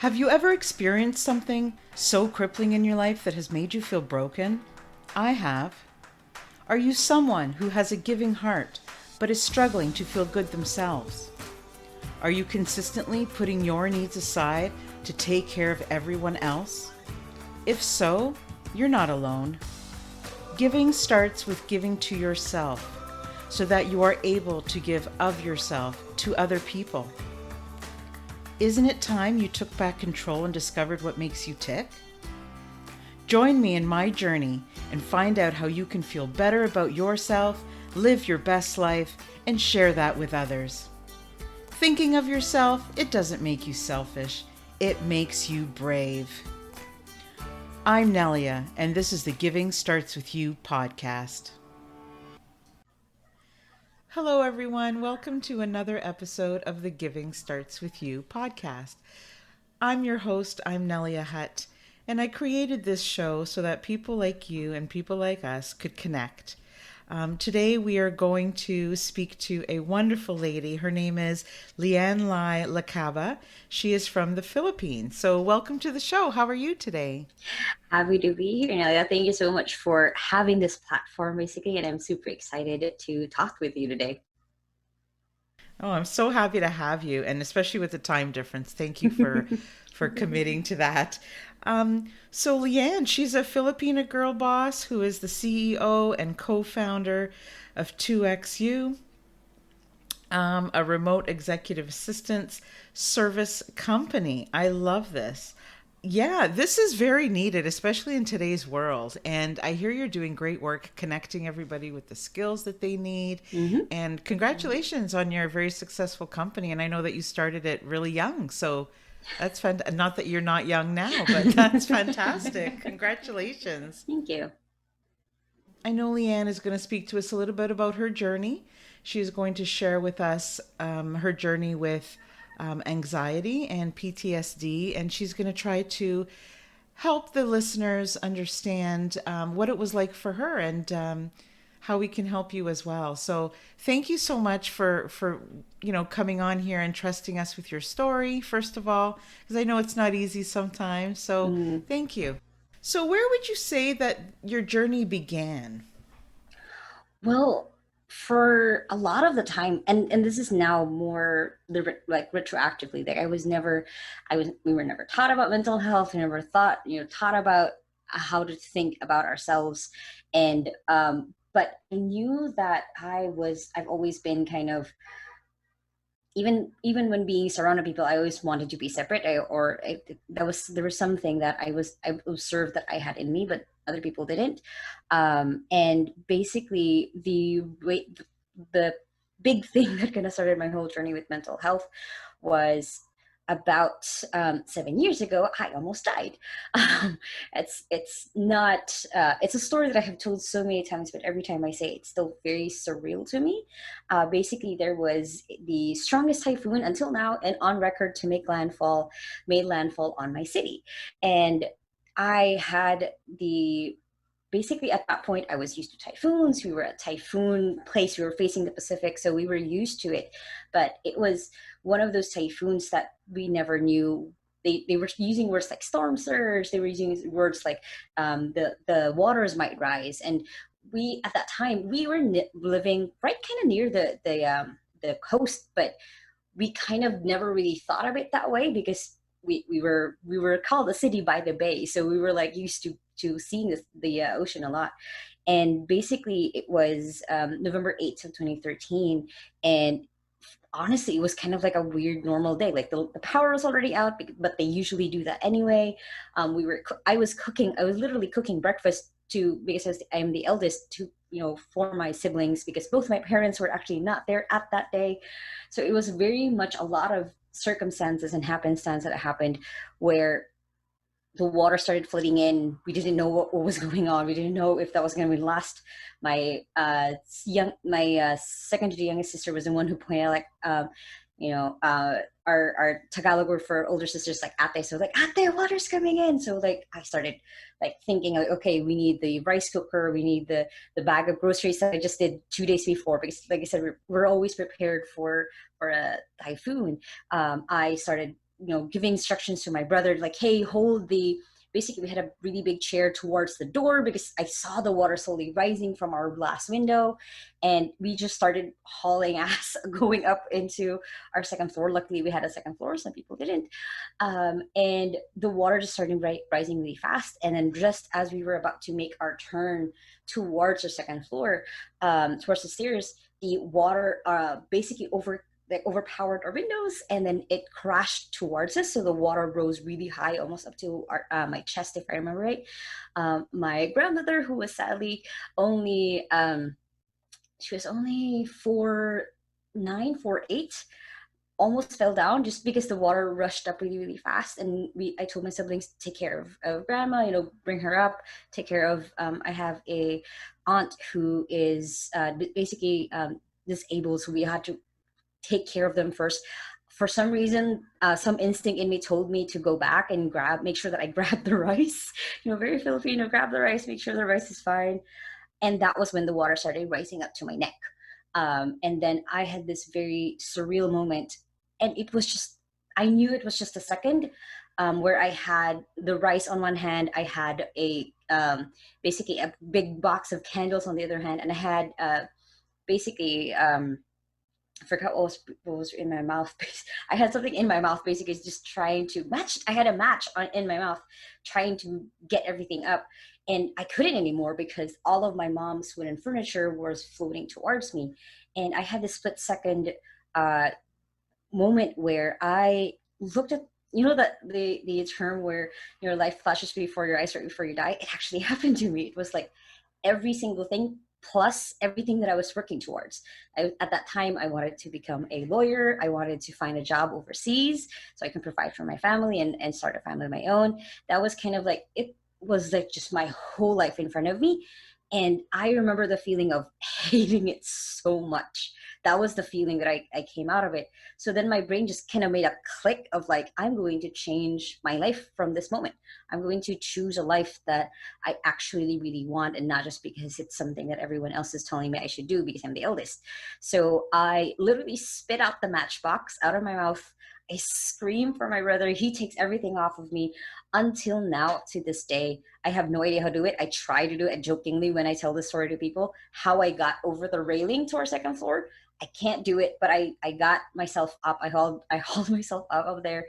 Have you ever experienced something so crippling in your life that has made you feel broken? I have. Are you someone who has a giving heart but is struggling to feel good themselves? Are you consistently putting your needs aside to take care of everyone else? If so, you're not alone. Giving starts with giving to yourself so that you are able to give of yourself to other people. Isn't it time you took back control and discovered what makes you tick? Join me in my journey and find out how you can feel better about yourself, live your best life, and share that with others. Thinking of yourself, it doesn't make you selfish. It makes you brave. I'm Nelia, and this is the Giving Starts With You podcast. Hello, everyone. Welcome to another episode of the Giving Starts With You podcast. I'm your host. I'm Nelia Hutt, and I created this show so that people like you and people like us could connect. Today we are going to speak to a wonderful lady. Her name is Le-an Lai Lacaba. She is from the Philippines. So welcome to the show. How are you today? Happy to be here, Nelia. Thank you so much for having this platform, basically, and I'm super excited to talk with you today. Oh, I'm so happy to have you, and especially with the time difference. Thank you for committing to that. So Le-an, she's a Filipina girl boss who is the CEO and co-founder of 2XU, a remote executive assistance service company. I love this. Yeah, this is very needed, especially in today's world. And I hear you're doing great work connecting everybody with the skills that they need. Mm-hmm. And congratulations on your very successful company. And I know that you started it really young. So that's fun. Not that you're not young now, but that's fantastic. Congratulations. Thank you. I know Le-an is going to speak to us a little bit about her journey. She is going to share with us her journey with anxiety and PTSD, and she's going to try to help the listeners understand what it was like for her and how we can help you as well. So thank you so much for coming on here and trusting us with your story, first of all, because I know it's not easy sometimes. So thank you. So where would you say that your journey began? Well, for a lot of the time, and this is now more like retroactively. Like we were never taught about mental health. We never taught about how to think about ourselves, and but I knew that I've always been kind of even when being surrounded people, I always wanted to be separate. There was something that I observed that I had in me, but other people didn't. And basically, the big thing that kind of started my whole journey with mental health was about 7 years ago. I almost died. It's not it's a story that I have told so many times, but every time I say it, it's still very surreal to me. Basically, there was the strongest typhoon until now, and on record to made landfall on my city, and I had the basically at that point I was used to typhoons. We were a typhoon place. We were facing the Pacific, so we were used to it. But it was one of those typhoons that we never knew. They were using words like storm surge. They were using words like the waters might rise. And we at that time we were living right kind of near the coast, but we kind of never really thought of it that way because we were called the city by the bay, so we were like used to seeing the ocean a lot. And basically it was November 8th of 2013, and honestly it was kind of like a weird normal day. Like the power was already out, but they usually do that anyway. I was cooking. I was literally cooking breakfast to because I'm the eldest to for my siblings, because both my parents were actually not there at that day. So it was very much a lot of circumstances and happenstance that happened where the water started flooding in. We didn't know what was going on. We didn't know if that was going to be last. My second to the youngest sister was the one who pointed out, like, our Tagalog word for older sisters, like ate. So like, ate, water's coming in. So like, I started like thinking like, okay, we need the rice cooker. We need the bag of groceries that I just did 2 days before, because like I said, we're always prepared for a typhoon. I started giving instructions to my brother, like, hey, hold the, basically we had a really big chair towards the door because I saw the water slowly rising from our glass window, and we just started hauling ass going up into our second floor. Luckily we had a second floor, some people didn't. And the water just started rising really fast, and then just as we were about to make our turn towards the second floor, towards the stairs, the water basically overpowered our windows, and then it crashed towards us. So the water rose really high, almost up to my chest, if I remember right. My grandmother, who was sadly only she was only 4'9", 4'8", almost fell down just because the water rushed up really, really fast. And I told my siblings, take care of grandma, bring her up, take care of, I have a aunt who is basically disabled, so we had to take care of them first. For some reason, some instinct in me told me to go back and make sure that I grab the rice. Very Filipino, grab the rice, make sure the rice is fine. And that was when the water started rising up to my neck. And then I had this very surreal moment, and it was just, I knew it was just a second, where I had the rice on one hand, I had basically a big box of candles on the other hand, and I had basically I forgot what was in my mouth. I had something in my mouth, basically just trying to match. I had a match in my mouth, trying to get everything up, and I couldn't anymore because all of my mom's wooden furniture was floating towards me. And I had this split second moment where I looked at, that the term where your life flashes before your eyes right before you die. It actually happened to me. It was like every single thing plus everything that I was working towards. At that time, I wanted to become a lawyer. I wanted to find a job overseas so I can provide for my family and start a family of my own. That was kind of like, it was like just my whole life in front of me. And I remember the feeling of hating it so much. That was the feeling that I came out of it. So then my brain just kind of made a click of like, I'm going to change my life from this moment. I'm going to choose a life that I actually really want, and not just because it's something that everyone else is telling me I should do because I'm the eldest. So I literally spit out the matchbox out of my mouth. I scream for my brother. He takes everything off of me. Until now, to this day, I have no idea how to do it. I try to do it jokingly when I tell this story to people, how I got over the railing to our second floor. I can't do it, but I got myself up. I hauled myself up of there.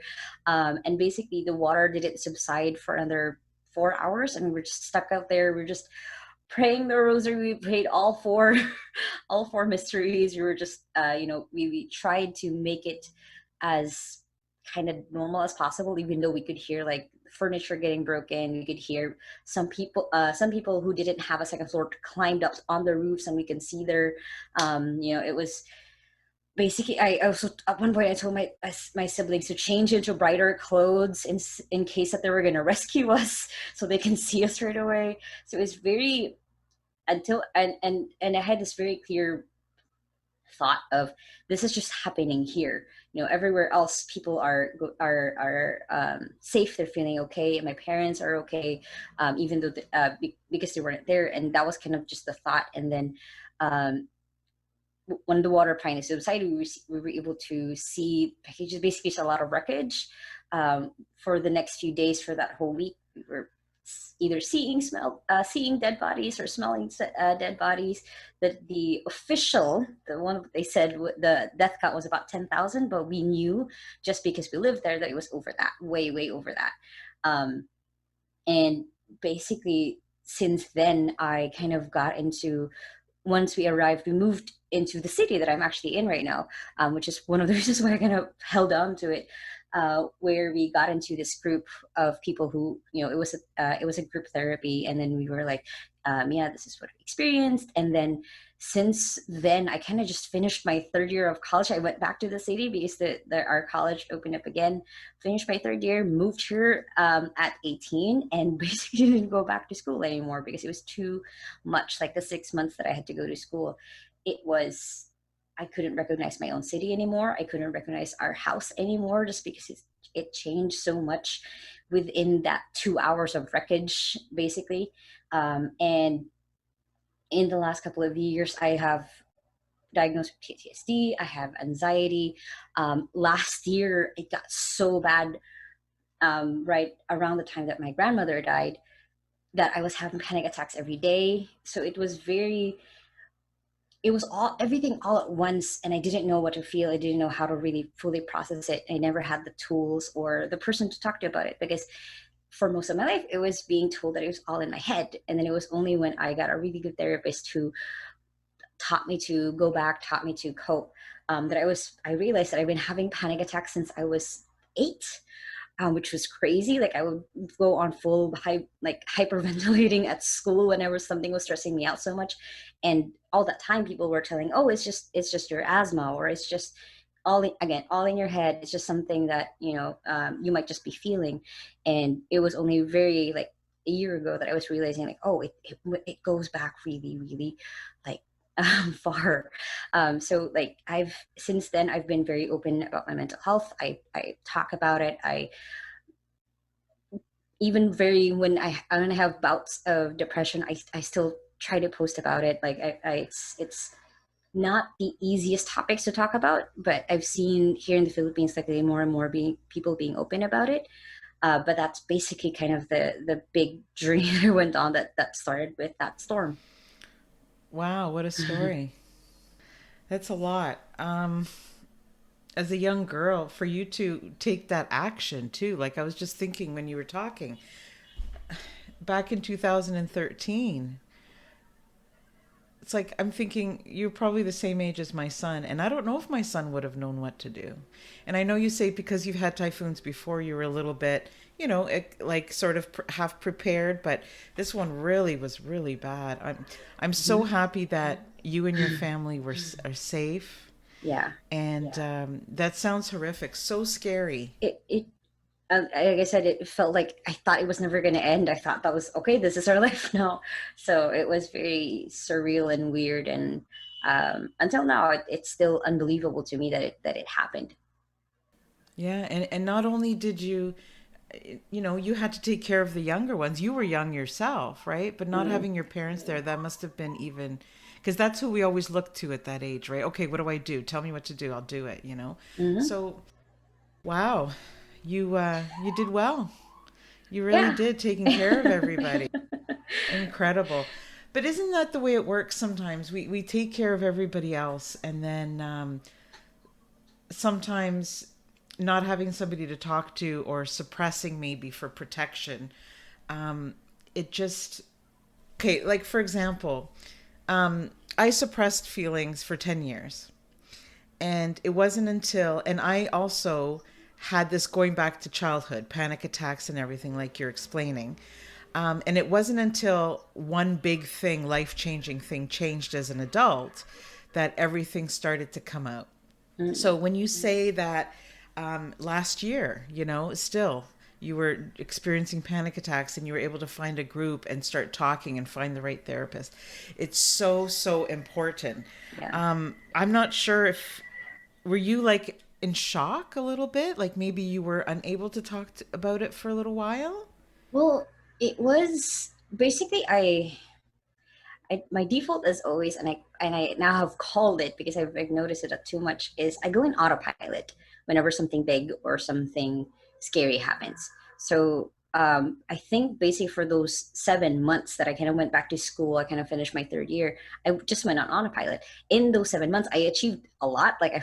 And basically the water didn't subside for another 4 hours, and we were just stuck out there. We were just praying the rosary. We prayed all four, all four mysteries. We were just, we tried to make it as kind of normal as possible, even though we could hear like furniture getting broken. We could hear some people who didn't have a second floor climbed up on the roofs, and we can see their, it was basically, I also at one point I told my siblings to change into brighter clothes in case that they were going to rescue us so they can see us right away. So it was very, until and I had this very clear thought of, this is just happening here. Everywhere else people are safe, they're feeling okay, and my parents are okay, even though because they weren't there. And that was kind of just the thought. And then when the water finally subsided, we were able to see packages, basically just a lot of wreckage. For the next few days, for that whole week, we were either seeing dead bodies or smelling dead bodies. That the one they said the death count was about 10,000, but we knew just because we lived there that it was over that, way over that. And basically since then, I kind of got into, once we arrived, we moved into the city that I'm actually in right now, which is one of the reasons why I kind of held on to it. Where we got into this group of people who, it was a group therapy, and then we were like, yeah, this is what we experienced. And then since then, I kind of just finished my third year of college. I went back to the city because our college opened up again. Finished my third year, moved here at 18, and basically didn't go back to school anymore because it was too much. Like the 6 months that I had to go to school, I couldn't recognize my own city anymore. I couldn't recognize our house anymore, just because it changed so much within that 2 hours of wreckage, basically. And in the last couple of years, I have diagnosed with PTSD. I have anxiety. Last year, it got so bad, right around the time that my grandmother died, that I was having panic attacks every day. So it was all everything all at once, and I didn't know what to feel. I didn't know how to really fully process it. I never had the tools or the person to talk to about it, because for most of my life it was being told that it was all in my head. And then it was only when I got a really good therapist who taught me to go back, taught me to cope, that I realized that I've been having panic attacks since I was 8, which was crazy. Like I would go on full like hyperventilating at school whenever something was stressing me out so much, and all that time people were telling, "Oh, it's just your asthma, or it's just all in your head. It's just something that you might just be feeling." And it was only very like a year ago that I was realizing, like, oh, it goes back really, really like far. So like I've since then I've been very open about my mental health. I talk about it. I even very when I have bouts of depression, I still try to post about it. Like it's not the easiest topics to talk about, but I've seen here in the Philippines like more and more people being open about it. But that's basically kind of the big journey that went on, that started with that storm. Wow, what a story. That's a lot. As a young girl, for you to take that action too, like I was just thinking when you were talking, back in 2013, it's like I'm thinking you're probably the same age as my son, and I don't know if my son would have known what to do. And I know you say because you've had typhoons before, you were a little bit, like sort of half prepared, but this one really was really bad. I'm so happy that you and your family are safe, Yeah. and that sounds horrific, so scary. It like I said, it felt like I thought it was never going to end. I thought that was okay. This is our life now. So it was very surreal and weird. And until now, it's still unbelievable to me that it happened. Yeah, and not only did you had to take care of the younger ones. You were young yourself, right? But not Mm-hmm. having your parents there, that must have been even, because that's who we always look to at that age, right? Okay, what do I do? Tell me what to do. I'll do it. Mm-hmm. So, wow, you did well. You really Yeah. did, taking care of everybody. Incredible. But isn't that the way it works sometimes? We take care of everybody else, and then sometimes not having somebody to talk to, or suppressing maybe for protection, it just, okay, like for example, I suppressed feelings for 10 years, and it wasn't until, and I also had this going back to childhood panic attacks and everything like you're explaining. And it wasn't until one big thing, life changing thing, changed as an adult, that everything started to come out. Mm-hmm. So when you say that last year, still you were experiencing panic attacks and you were able to find a group and start talking and find the right therapist, it's so, so important. Yeah. I'm not sure if, were you like in shock a little bit? Like maybe you were unable to talk about it for a little while? Well, it was basically my default is always, and I now have called it because I've noticed it too much, is I go in autopilot whenever something big or something scary happens. So I think basically for those 7 months that I kind of went back to school, I kind of finished my third year. I just went on autopilot. In those 7 months, I achieved a lot. Like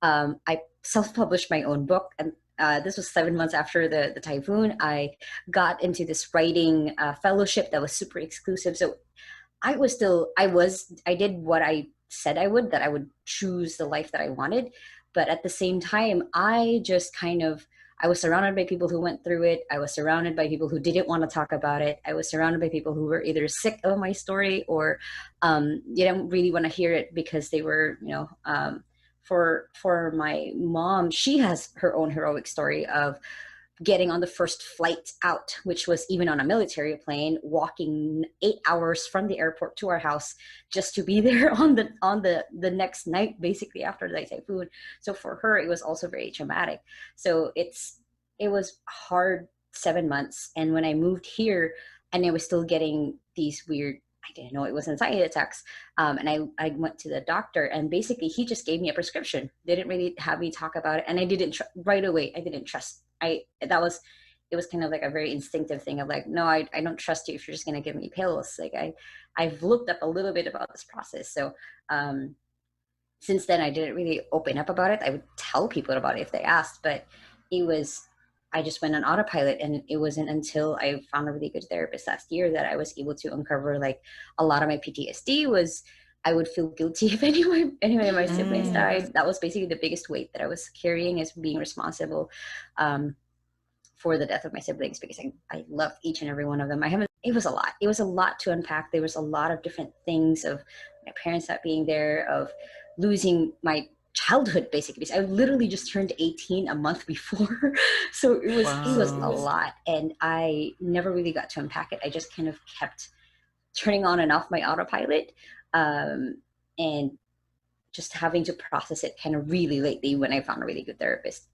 I self-published my own book, and this was 7 months after the typhoon. I got into this writing fellowship that was super exclusive. So I did what I said I would, that I would choose the life that I wanted. But at the same time, I was surrounded by people who went through it. I was surrounded by people who didn't want to talk about it. I was surrounded by people who were either sick of my story, or didn't really want to hear it because they were, for my mom, she has her own heroic story of getting on the first flight out, which was even on a military plane, walking 8 hours from the airport to our house just to be there on the next night, basically after the typhoon. So for her, it was also very traumatic. So it was hard 7 months, and when I moved here, and I was still getting these weird I didn't know it was anxiety attacks. And I went to the doctor, and basically he just gave me a prescription. They didn't really have me talk about it. And I didn't, right away, I didn't trust. It was kind of like a very instinctive thing of like, no, I don't trust you if you're just going to give me pills. Like I've looked up a little bit about this process. So, since then I didn't really open up about it. I would tell people about it if they asked, but it was, I just went on autopilot, and it wasn't until I found a really good therapist last year that I was able to uncover like a lot of my PTSD was, I would feel guilty if any of my siblings died. That was basically the biggest weight that I was carrying, as being responsible for the death of my siblings, because I love each and every one of them. It was a lot. It was a lot to unpack. There was a lot of different things of my parents not being there, of losing my childhood, basically. So I literally just turned 18 a month before. So it was a lot. And I never really got to unpack it. I just kind of kept turning on and off my autopilot. And just having to process it kind of really lately when I found a really good therapist.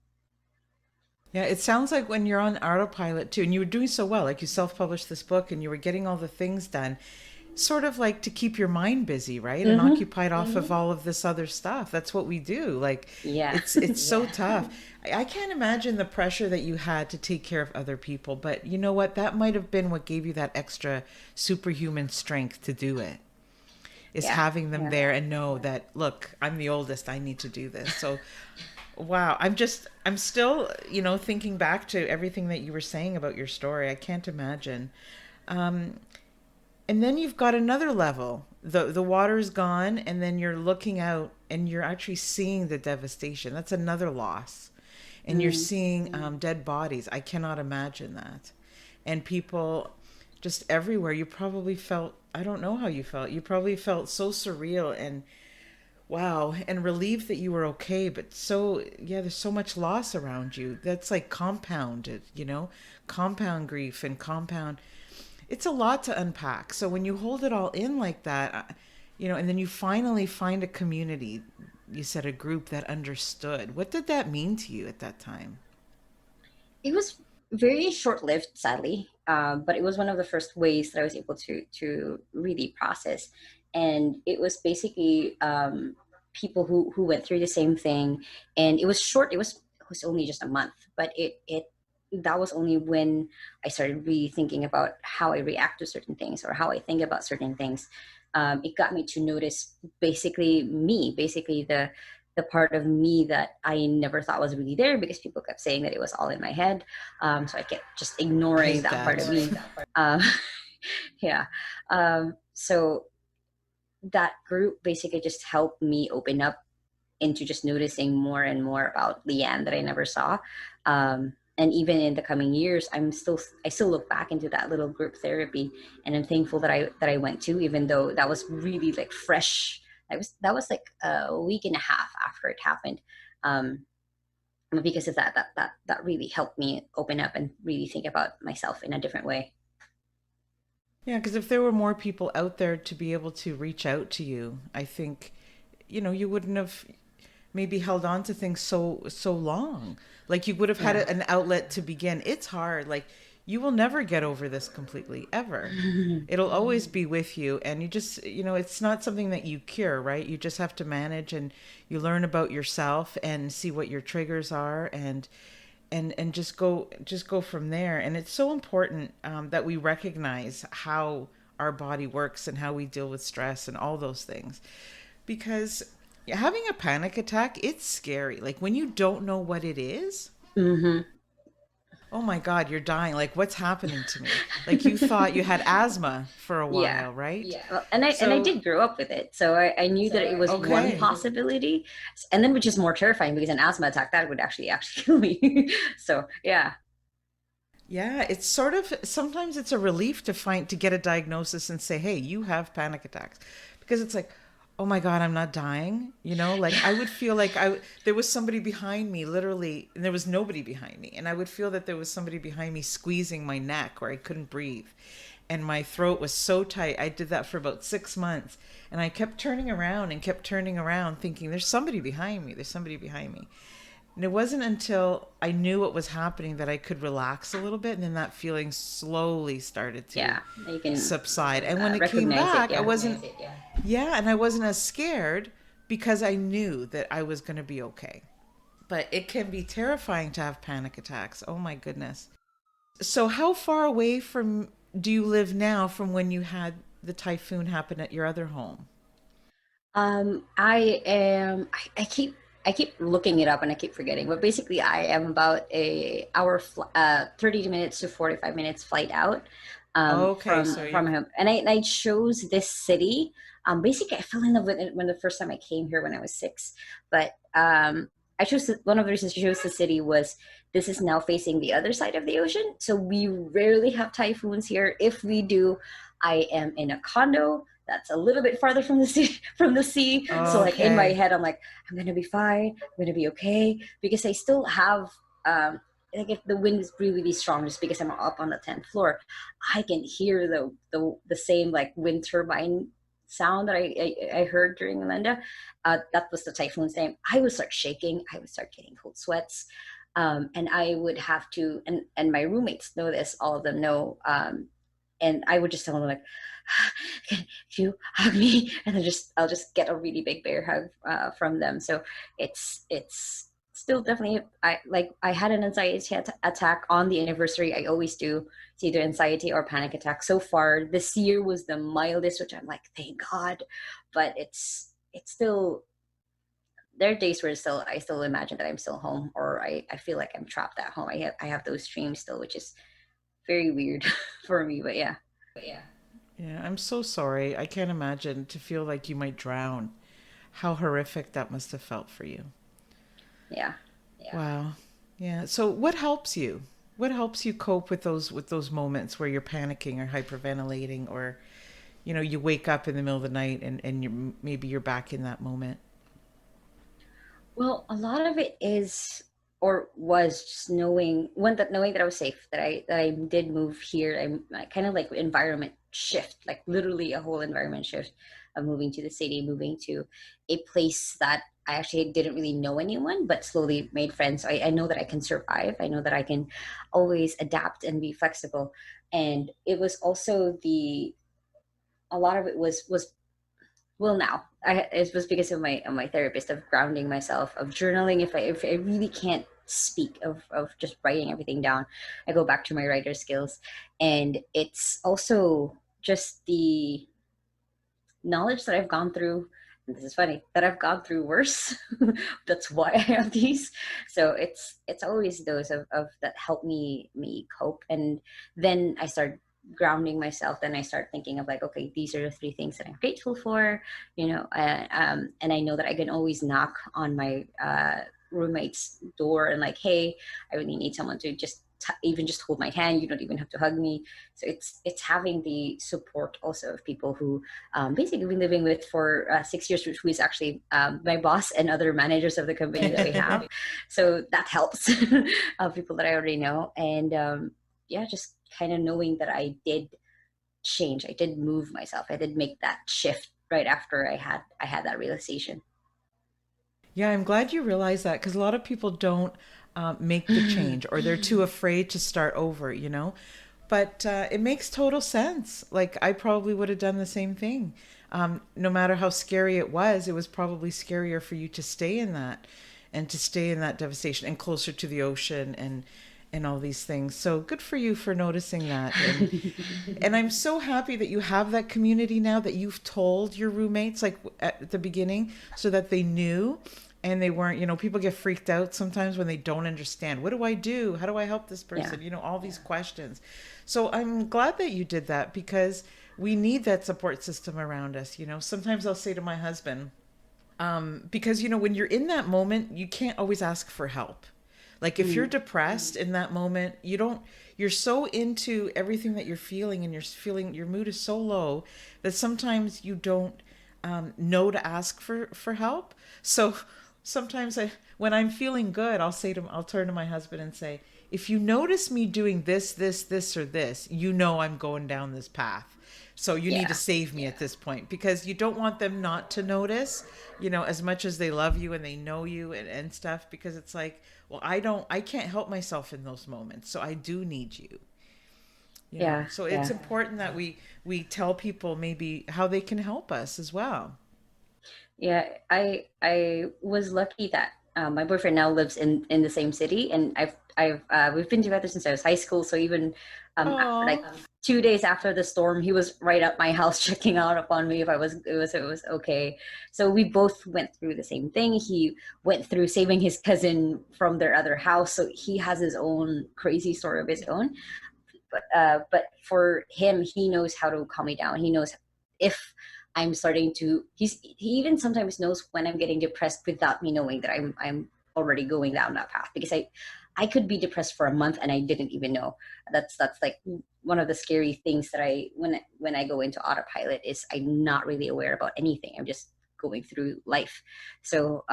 Yeah, it sounds like when you're on autopilot too, and you were doing so well, like you self-published this book and you were getting all the things done, sort of like to keep your mind busy, right? And occupied off of all of this other stuff. That's what we do. Like, Yeah. it's so tough. I can't imagine the pressure that you had to take care of other people, but you know what? That might have been what gave you that extra superhuman strength to do it. Is having them there and know that, look, I'm the oldest, I need to do this. So wow, I'm still, thinking back to everything that you were saying about your story. I can't imagine. And then you've got another level. The water's gone, and then you're looking out and you're actually seeing the devastation. That's another loss. And you're seeing dead bodies. I cannot imagine that. And people just everywhere. You probably felt, I don't know how you felt. You probably felt so surreal and wow, and relieved that you were okay, but there's so much loss around you. That's like compounded, compound grief and compound. It's a lot to unpack. So when you hold it all in like that, and then you finally find a community, you said a group that understood. What did that mean to you at that time? It was very short-lived, sadly, but it was one of the first ways that I was able to really process. And it was basically people who went through the same thing, and it was short. It was only just a month, but it that was only when I started really thinking about how I react to certain things or how I think about certain things. It got me to notice basically the part of me that I never thought was really there, because people kept saying that it was all in my head. So I kept just ignoring that part of me. Um, yeah. So that group basically just helped me open up into just noticing more and more about Leanne that I never saw. And even in the coming years, I still look back into that little group therapy, and I'm thankful that I went to, even though that was really like fresh. That was like a week and a half after it happened. Um, but because of that really helped me open up and really think about myself in a different way. Yeah, because if there were more people out there to be able to reach out to you, I think, you wouldn't have maybe held on to things so long. Like you would have had Yeah. an outlet to begin. It's hard. Like you will never get over this completely ever. It'll always be with you, and you just, it's not something that you cure, right? You just have to manage, and you learn about yourself and see what your triggers are, and just go from there. And it's so important that we recognize how our body works and how we deal with stress and all those things, because having a panic attack, it's scary. Like when you don't know what it is, Hmm. oh my god, you're dying. Like what's happening to me? Like you thought you had asthma for a Yeah. while, right? Yeah. Well, and I So did grow up with it, so I knew that it was one okay. possibility, and then which is more terrifying, because an asthma attack that would actually kill me. So yeah. Yeah, it's sort of sometimes it's a relief to get a diagnosis and say, "Hey, you have panic attacks." Because it's like, "Oh my God, I'm not dying." Like I would feel like there was somebody behind me literally, and there was nobody behind me, and I would feel that there was somebody behind me squeezing my neck where I couldn't breathe. And my throat was so tight. I did that for about 6 months, and I kept turning around thinking, "There's somebody behind me. There's somebody behind me." And it wasn't until I knew what was happening that I could relax a little bit, and then that feeling slowly started to Yeah, you can subside. And when it came recognize it. back, I Yeah. wasn't, yeah, and I wasn't as scared because I knew that I was going to be okay. But it can be terrifying to have panic attacks. Oh my goodness. So, how far away from do you live now from when you had the typhoon happen at your other home? I am. I keep looking it up and I keep forgetting. But basically, I am about 30 minutes to 45 minutes flight out Okay, so from you're home, and I chose this city. Basically, I fell in love with it when the first time I came here when I was 6. But I chose one of the reasons I chose the city was this is now facing the other side of the ocean, so we rarely have typhoons here. If we do, I am in a condo that's a little bit farther from the sea so like in my okay. head I'm like, I'm gonna be fine, I'm gonna be okay, because I still have um like if the wind is really, really strong, just because I'm up on the 10th floor, I can hear the same like wind turbine sound that I heard during Yolanda. That was the typhoon's name. I would start shaking, I would start getting cold sweats, and I would have to, and my roommates know this, all of them know, and I would just tell them like, can you hug me? And then just I'll just get a really big bear hug from them. So it's still definitely, I had an anxiety attack on the anniversary. I always do. It's either anxiety or panic attack. So far this year was the mildest, which I'm like, thank God. But it's still, there are days where still I still imagine that I'm still home, or I feel like I'm trapped at home. I have those dreams still, which is very weird for me. But yeah. Yeah, I'm so sorry. I can't imagine to feel like you might drown. How horrific that must have felt for you. Yeah. Wow. Yeah. So what helps you? What helps you cope with those moments where you're panicking or hyperventilating, or you wake up in the middle of the night and maybe you're back in that moment? Well, a lot of it is or was just knowing that I was safe, that I did move here. I kind of like environment shift, like literally a whole environment shift of moving to the city, moving to a place that I actually didn't really know anyone, but slowly made friends. So I know that I can survive. I know that I can always adapt and be flexible. And it was also the a lot of it was well, now it was because of my therapist, of grounding myself, of journaling. If I really can't speak, of just writing everything down, I go back to my writer skills. And it's also just the knowledge that I've gone through, and this is funny, that I've gone through worse. That's why I have these. So it's always those of that help me cope. And then I start grounding myself. Then I start thinking of like, okay, these are the 3 things that I'm grateful for, and I know that I can always knock on my roommate's door and like, hey, I really need someone to just even just hold my hand. You don't even have to hug me. So it's having the support also of people who basically been living with for 6 years, which was actually my boss and other managers of the company that we have. So that helps. People that I already know. And yeah, just kind of knowing that I did change. I did move myself. I did make that shift right after I had that realization. Yeah, I'm glad you realized that because a lot of people don't make the change, or they're too afraid to start over. But it makes total sense. Like, I probably would have done the same thing. No matter how scary it was probably scarier for you to stay in that and to stay in that devastation and closer to the ocean and all these things. So good for you for noticing that. And I'm so happy that you have that community now, that you've told your roommates like at the beginning so that they knew and they weren't, people get freaked out sometimes when they don't understand. What do I do? How do I help this Yeah. person? All these questions. So I'm glad that you did that because we need that support system around us. Sometimes I'll say to my husband, because when you're in that moment, you can't always ask for help. Like if you're Mm. depressed in that moment, you're so into everything that you're feeling, and your mood is so low that sometimes you don't know to ask for help. So sometimes when I'm feeling good, I'll turn to my husband and say, if you notice me doing this, or this, you know I'm going down this path. So you need to Yeah. save me Yeah. at this point, because you don't want them not to notice, as much as they love you and they know you, and stuff, because it's like, well, I can't help myself in those moments. So I do need you. Yeah. So it's Yeah. important that we tell people maybe how they can help us as well. Yeah, I was lucky that my boyfriend now lives in the same city, and we've been together since I was high school. So even like Oh, 2 days after the storm, he was right at my house checking out upon me if it was okay. So we both went through the same thing. He went through saving his cousin from their other house, so he has his own crazy story of his own. But for him, he knows how to calm me down. He knows if I'm starting to. He even sometimes knows when I'm getting depressed without me knowing that I'm already going down that path, because I could be depressed for a month and I didn't even know. That's like one of the scary things that when I go into autopilot is I'm not really aware about anything. I'm just going through life. So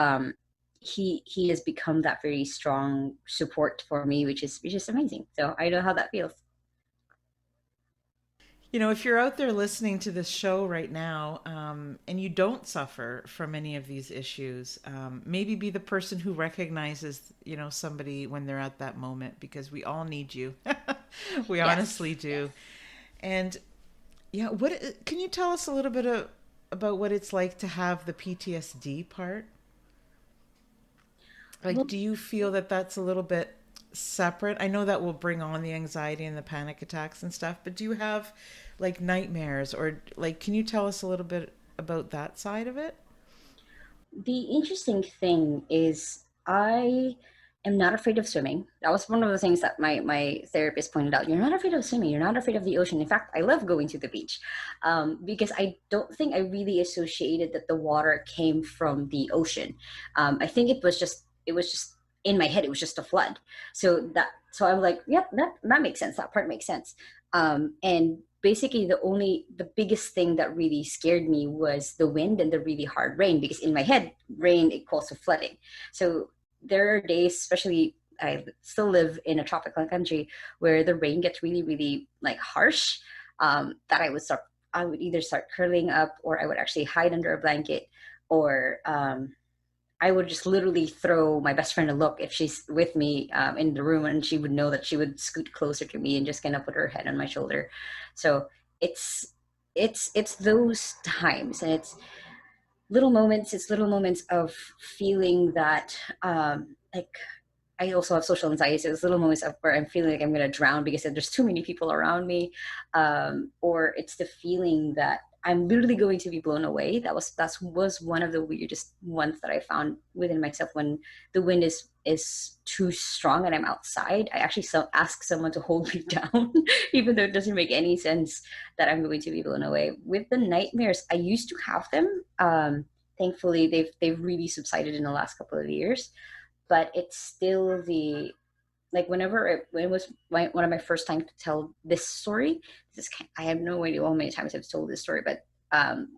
he has become that very strong support for me, which is amazing. So I know how that feels. if you're out there listening to this show right now, and you don't suffer from any of these issues, maybe be the person who recognizes, somebody when they're at that moment, because we all need you. We Yes. honestly do. And yeah, what can you tell us a little bit about what it's like to have the PTSD part? Like, Well, do you feel that that's a little bit separate? I know that will bring on the anxiety and the panic attacks and stuff, but do you have like nightmares, or like, can you tell us a little bit about that side of it? the interesting thing is I am not afraid of swimming. That was one of the things that my therapist pointed out. You're not afraid of swimming. You're not afraid of the ocean. In fact, I love going to the beach, because I don't think I really associated that the water came from the ocean. I think it was just in my head. It was just a flood. So I'm like, yep, that makes sense. That part makes sense. And basically the biggest thing that really scared me was the wind and the really hard rain, because in my head rain equals to flooding. So there are days, especially I still live in a tropical country, where the rain gets really really like harsh, that I would either start curling up, or I would actually hide under a blanket, or I would just literally throw my best friend a look if she's with me in the room, and she would know that she would scoot closer to me and just kind of put her head on my shoulder. So it's it's those times, and it's little moments of feeling that like I also have social anxiety. So it's little moments of where I'm feeling like I'm going to drown because there's too many people around me, or it's the feeling that I'm literally going to be blown away. That was one of the weirdest ones that I found within myself, when the wind is too strong and I'm outside. I actually ask someone to hold me down, even though it doesn't make any sense that I'm going to be blown away. With the nightmares, I used to have them. Thankfully, they've really subsided in the last couple of years, but it's still the like when it was one of my first time to tell this story. I have no idea how many times I've told this story, but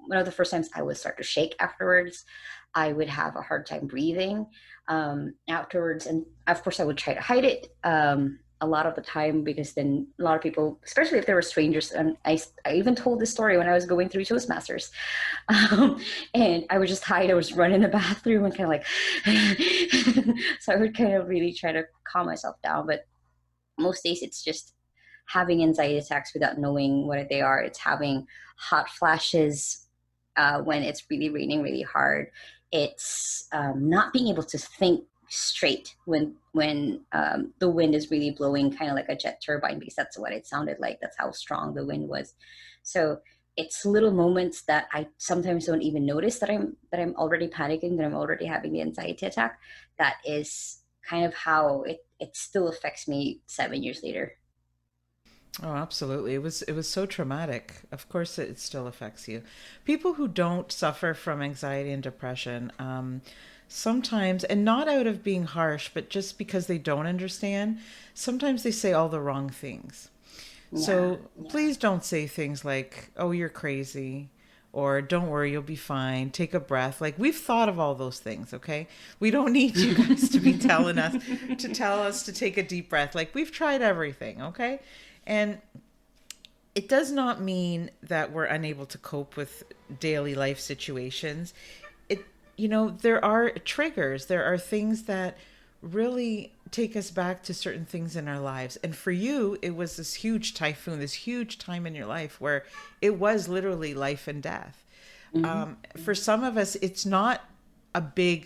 one of the first times I would start to shake afterwards. I would have a hard time breathing afterwards, and of course I would try to hide it a lot of the time, because then a lot of people, especially if they were strangers, and I even told this story when I was going through Toastmasters, um, and I would just hide. I was run in the bathroom and kind of like, so I would kind of really try to calm myself down. But most days it's just having anxiety attacks without knowing what they are. It's having hot flashes when it's really raining really hard. It's not being able to think straight when the wind is really blowing, kind of like a jet turbine, because that's what it sounded like. That's how strong the wind was. So it's little moments that I sometimes don't even notice that I'm already panicking, that I'm already having the anxiety attack. That is kind of how it still affects me 7 years later. Oh, absolutely. It was so traumatic. Of course, it still affects you. People who don't suffer from anxiety and depression, sometimes, and not out of being harsh, but just because they don't understand, sometimes they say all the wrong things. Yeah. So please don't say things like, "Oh, you're crazy," or don't worry, you'll be fine, take a breath. Like, we've thought of all those things, okay? We don't need you guys to be telling us to tell us to take a deep breath. Like, we've tried everything, okay? And it does not mean that we're unable to cope with daily life situations. It, there are triggers, there are things that really take us back to certain things in our lives. And for you, it was this huge typhoon, this huge time in your life where it was literally life and death. For some of us, it's not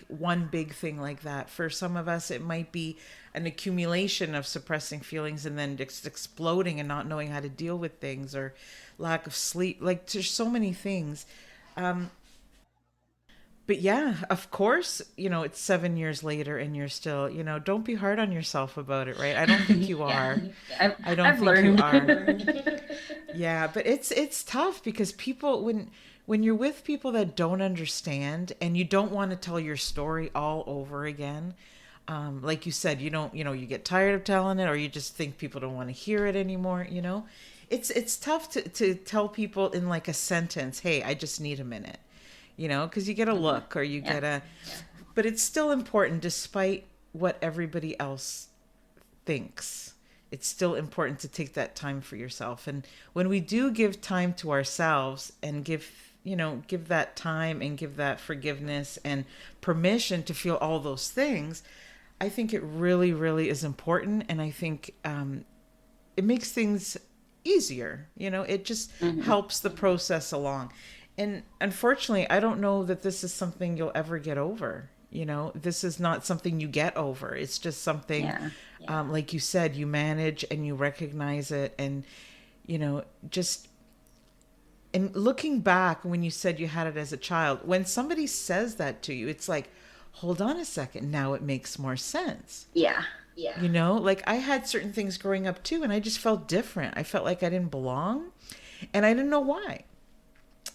one big thing like that. For some of us, it might be an accumulation of suppressing feelings and then just exploding and not knowing how to deal with things, or lack of sleep. Like, there's so many things. But yeah, of course, it's 7 years later and you're still, don't be hard on yourself about it, right? I don't think you are. I don't I've think learned. you are. Yeah, but it's tough because people, when you're with people that don't understand and you don't want to tell your story all over again, like you said, you don't, you get tired of telling it, or you just think people don't want to hear it anymore, it's tough to tell people in like a sentence, hey, I just need a minute, because you get a look, or you get but it's still important despite what everybody else thinks. It's still important to take that time for yourself. And when we do give time to ourselves and give that time and give that forgiveness and permission to feel all those things, I think it really, really is important. And I think it makes things easier. It just helps the process along. And unfortunately, I don't know that this is something you'll ever get over. This is not something you get over. It's just something, like you said, you manage and you recognize it. And, just, and looking back when you said you had it as a child, when somebody says that to you, it's like, hold on a second, now it makes more sense. Yeah. Like, I had certain things growing up too, and I just felt different. I felt like I didn't belong, and I didn't know why.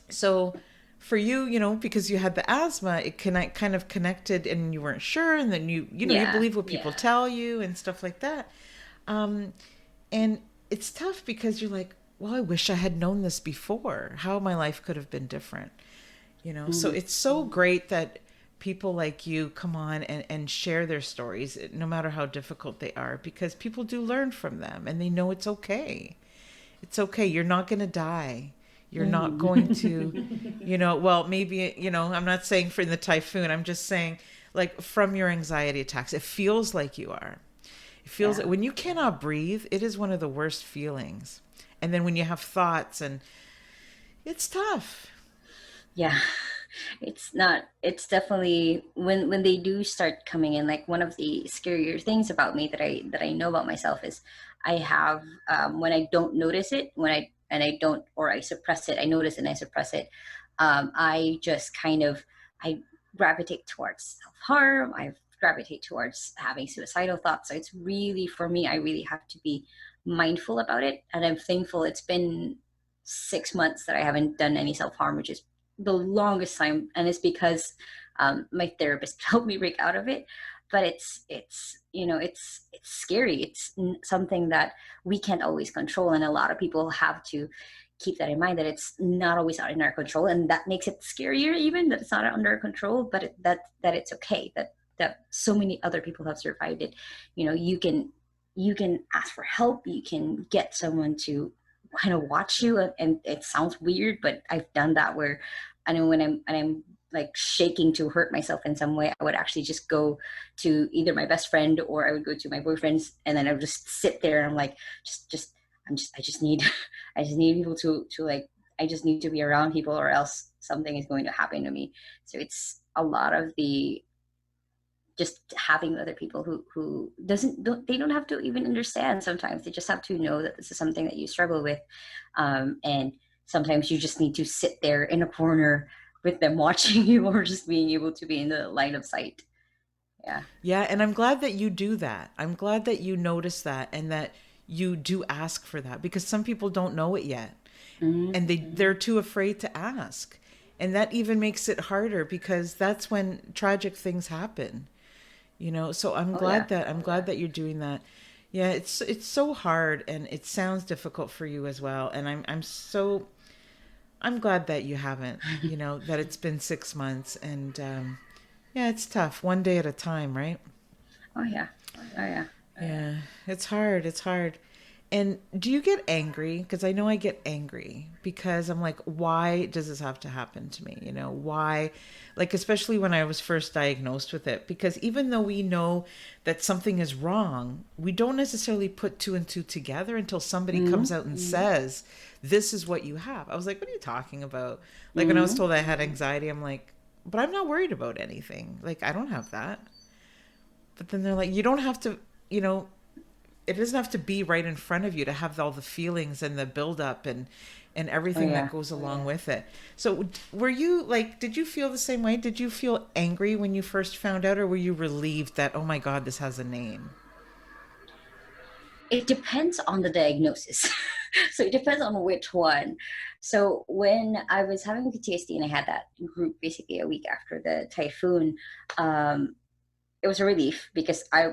So for you, because you had the asthma, it kind of connected, and you weren't sure, and then you believe what people tell you and stuff like that. And it's tough because you're like, well, I wish I had known this before, how my life could have been different. So it's so great that people like you come on and share their stories, no matter how difficult they are, because people do learn from them, and they know it's okay. It's okay. You're not going to die. You're not going to, well, maybe, I'm not saying for the typhoon. I'm just saying, like, from your anxiety attacks, it feels like you are. It feels like when you cannot breathe, it is one of the worst feelings. And then when you have thoughts, and it's tough. Yeah. It's definitely when they do start coming in. Like, one of the scarier things about me that I know about myself is I have, when I don't notice it, I don't, or I suppress it, I notice it and I suppress it. I just I gravitate towards self-harm. I gravitate towards having suicidal thoughts. So it's really, for me, I really have to be mindful about it. And I'm thankful it's been 6 months that I haven't done any self-harm, which is the longest time. And it's because my therapist helped me break out of it. But it's scary. It's something that we can't always control, and a lot of people have to keep that in mind, that it's not always out in our control, and that makes it scarier, even that it's not under our control, but that it's okay, that so many other people have survived it. You can ask for help. You can get someone to kind of watch you, and it sounds weird, but I've done that, where I know when I'm like shaking to hurt myself in some way, I would actually just go to either my best friend, or I would go to my boyfriend's, and then I would just sit there, and I'm like, I just need I just need people to like, I just need to be around people, or else something is going to happen to me. So it's a lot of the just having other people who they don't have to even understand. Sometimes they just have to know that this is something that you struggle with, and sometimes you just need to sit there in a corner with them watching you, or just being able to be in the line of sight. Yeah, and I'm glad that you do that. I'm glad that you notice that, and that you do ask for that, because some people don't know it yet, and they're too afraid to ask, and that even makes it harder, because that's when tragic things happen. So I'm glad that you're doing that. Yeah, it's so hard, and it sounds difficult for you as well, and I'm glad that you haven't, that it's been 6 months. And yeah, it's tough. One day at a time, right? Oh yeah. Oh yeah. Yeah, it's hard. It's hard. And do you get angry? Because I know I get angry because I'm like, why does this have to happen to me? Why? Like, especially when I was first diagnosed with it. Because even though we know that something is wrong, we don't necessarily put two and two together until somebody Mm-hmm. comes out and says, this is what you have. I was like, what are you talking about? Like, when I was Mm-hmm. told I had anxiety, I'm like, but I'm not worried about anything. Like, I don't have that. But then they're like, you don't have to, you know, it doesn't have to be right in front of you to have all the feelings and the buildup and Oh everything that yeah. goes along with it. So were you like, did you feel the same way? Did you feel angry when you first found out, or were you relieved that, oh my God, this has a name? It depends on the diagnosis. So it depends on which one. So when I was having PTSD and I had that group basically a week after the typhoon, um, it was a relief because I